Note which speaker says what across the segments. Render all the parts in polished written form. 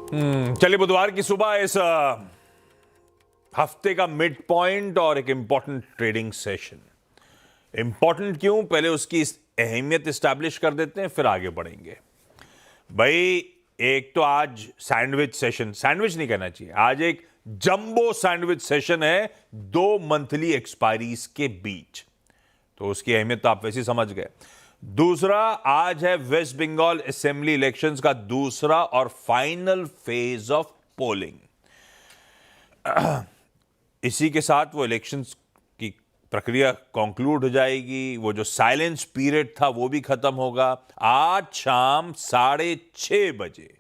Speaker 1: चलिए, बुधवार की सुबह इस हफ्ते का मिड पॉइंट और एक इंपॉर्टेंट ट्रेडिंग सेशन। इंपॉर्टेंट क्यों, पहले उसकी अहमियत इस्टेब्लिश कर देते हैं, फिर आगे बढ़ेंगे। भाई, एक तो आज सैंडविच सेशन, सैंडविच नहीं कहना चाहिए, आज एक जंबो सैंडविच सेशन है 2 मंथली एक्सपायरीज के बीच, तो उसकी अहमियत तो आप वैसे ही समझ गए। दूसरा, आज है वेस्ट बंगाल असेंबली इलेक्शंस का दूसरा और फाइनल फेज ऑफ पोलिंग। इसी के साथ वो इलेक्शंस की प्रक्रिया कंक्लूड हो जाएगी, वो जो साइलेंस पीरियड था वो भी खत्म होगा। आज शाम 6:30 बजे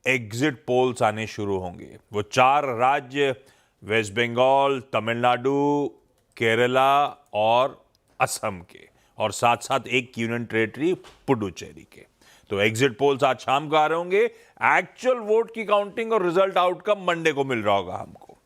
Speaker 1: एग्जिट पोल्स आने शुरू होंगे। वो 4 राज्य, वेस्ट बंगाल, तमिलनाडु, केरला और असम के, और साथ साथ एक यूनियन टेरिटरी पुडुचेरी के। तो एग्जिट पोल्स आज शाम को आ रहे होंगे। एक्चुअल वोट की काउंटिंग और रिजल्ट आउटकम मंडे को मिल रहा होगा हमको।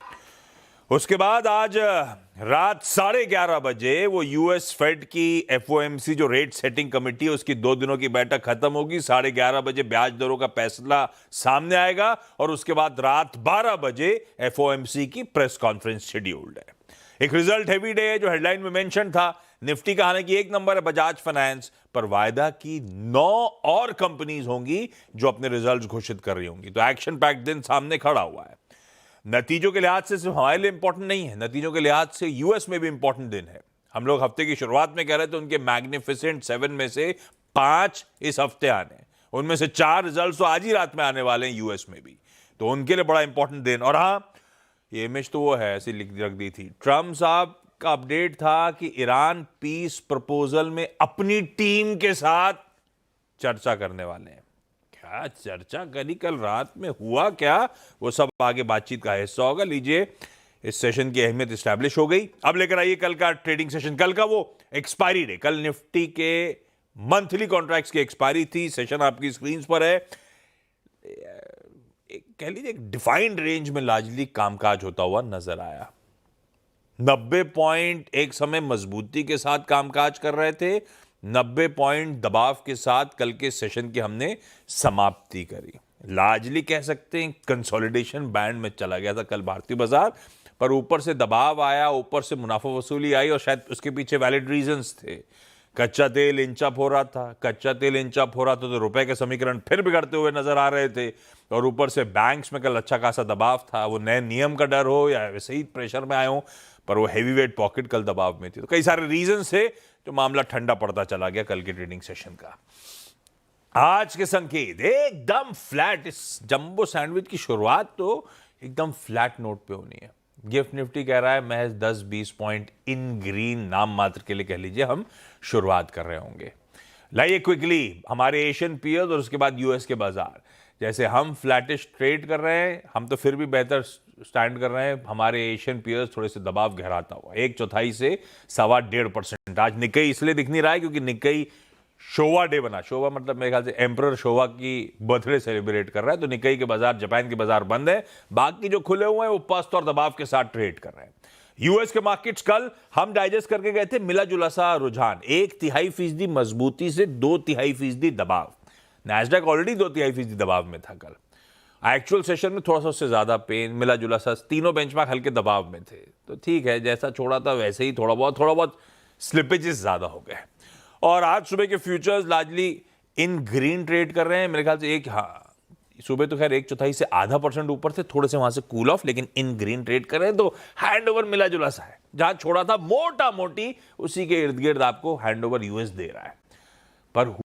Speaker 1: उसके बाद आज रात 11:30 बजे वो यूएस फेड की एफओएमसी जो रेट सेटिंग कमेटी है उसकी 2 दिनों की बैठक खत्म होगी। 11:30 बजे ब्याज दरों का फैसला सामने आएगा और उसके बाद रात 12 बजे एफओएमसी की प्रेस कॉन्फ्रेंस शेड्यूल्ड है। एक रिजल्ट हेवी डे है जो हेडलाइन में मेंशन था। निफ्टी का हालांकि 1 नंबर है बजाज फाइनेंस, पर वायदा की 9 और कंपनीज होंगी जो अपने रिजल्ट घोषित कर रही होंगी। तो एक्शन पैक्ड दिन सामने खड़ा हुआ है। नतीजों के लिहाज से सिर्फ हमारे लिए इंपॉर्टेंट नहीं है, नतीजों के लिहाज से यूएस में भी इंपॉर्टेंट दिन है। हम लोग हफ्ते की शुरुआत में कह रहे थे उनके मैग्निफिसेंट 7 में से 5 इस हफ्ते आने, उनमें से 4 रिजल्ट तो आज ही रात में आने वाले हैं यूएस में भी, तो उनके लिए बड़ा इंपॉर्टेंट दिन। और हाँ, ये इमेज तो वो है, ऐसी लिख रख दी थी। ट्रंप साहब का अपडेट था कि ईरान पीस प्रपोजल में अपनी टीम के साथ चर्चा करने वाले हैं। क्या चर्चा करी कल रात में, हुआ क्या, वो सब आगे बातचीत का हिस्सा होगा। लीजिए, इस सेशन की अहमियत इस्टेब्लिश हो गई। अब लेकर आइए कल का ट्रेडिंग सेशन। कल का वो एक्सपायरी डे, कल निफ्टी के मंथली कॉन्ट्रैक्ट्स की एक्सपायरी थी। सेशन आपकी स्क्रीन पर है। कह लीजिए एक डिफाइंड रेंज में लार्जली कामकाज होता हुआ नजर आया। 90 पॉइंट एक समय मजबूती के साथ कामकाज कर रहे थे, 90 पॉइंट दबाव के साथ कल के सेशन की हमने समाप्ति करी। लार्जली कह सकते हैं कंसोलिडेशन बैंड में चला गया था कल भारतीय बाजार, पर ऊपर से दबाव आया, ऊपर से मुनाफा वसूली आई और शायद उसके पीछे वैलिड रीजंस थे। कच्चा तेल इंचअप हो रहा था, कच्चा तेल इंचअप हो रहा था तो रुपए के समीकरण फिर बिगड़ते हुए नजर आ रहे थे, और ऊपर से बैंक्स में कल अच्छा खासा दबाव था। वो नए नियम का डर हो या वैसे ही प्रेशर में आए हो, पर वो हैवीवेट पॉकेट कल दबाव में थी। तो कई सारे रीजन से जो मामला ठंडा पड़ता चला गया कल के ट्रेडिंग सेशन का। आज के संकेत एकदम फ्लैट। इस जंबो सैंडविच की शुरुआत तो एकदम फ्लैट नोट पे होनी है। गिफ्ट निफ्टी कह रहा है महज 10-20 पॉइंट इन ग्रीन, नाम मात्र के लिए कह लीजिए हम शुरुआत कर रहे होंगे। लाइए क्विकली हमारे एशियन पीयर्स और उसके बाद यूएस के बाजार। जैसे हम फ्लैटिश ट्रेड कर रहे हैं, हम तो फिर भी बेहतर स्टैंड कर रहे हैं। हमारे एशियन पीयर्स थोड़े से दबाव गहराता हुआ 1/4 से 1.25%। आज निक्केई इसलिए दिख नहीं रहा है क्योंकि निक्केई शोवा डे बना। शोवा मतलब मेरे ख्याल से एम्परर शोवा की बर्थडे सेलिब्रेट कर रहा है, तो निक्केई के बाजार, जापान के बाजार बंद है। बाकी जो खुले हुए हैं वो पस्त और दबाव के साथ ट्रेड कर रहे हैं। यूएस के मार्केट्स कल हम डाइजेस्ट करके गए थे मिला जुला सा रुझान, 1/3% मजबूती से 2/3% दबाव। नैस्डैक ऑलरेडी 2/3% दबाव में था कल। एक्चुअल सेशन में थोड़ा सा उससे ज्यादा पेन, मिला जुला सा, तीनों बेंचमार्क हल्के दबाव में थे। तो ठीक है, जैसा छोड़ा था वैसे ही थोड़ा बहुत स्लिपेजेस ज्यादा हो गए। और आज सुबह के फ्यूचर्स लार्जली इन ग्रीन ट्रेड कर रहे हैं। मेरे ख्याल से सुबह तो खैर 1/4 से 0.5% ऊपर थे, थोड़े से वहां से कूल ऑफ, लेकिन इन ग्रीन ट्रेड कर रहे हैं। तो हैंड ओवर मिला जुला सा है, जहां छोड़ा था मोटा मोटी उसी के इर्द गिर्द आपको हैंड ओवर यूएस दे रहा है। पर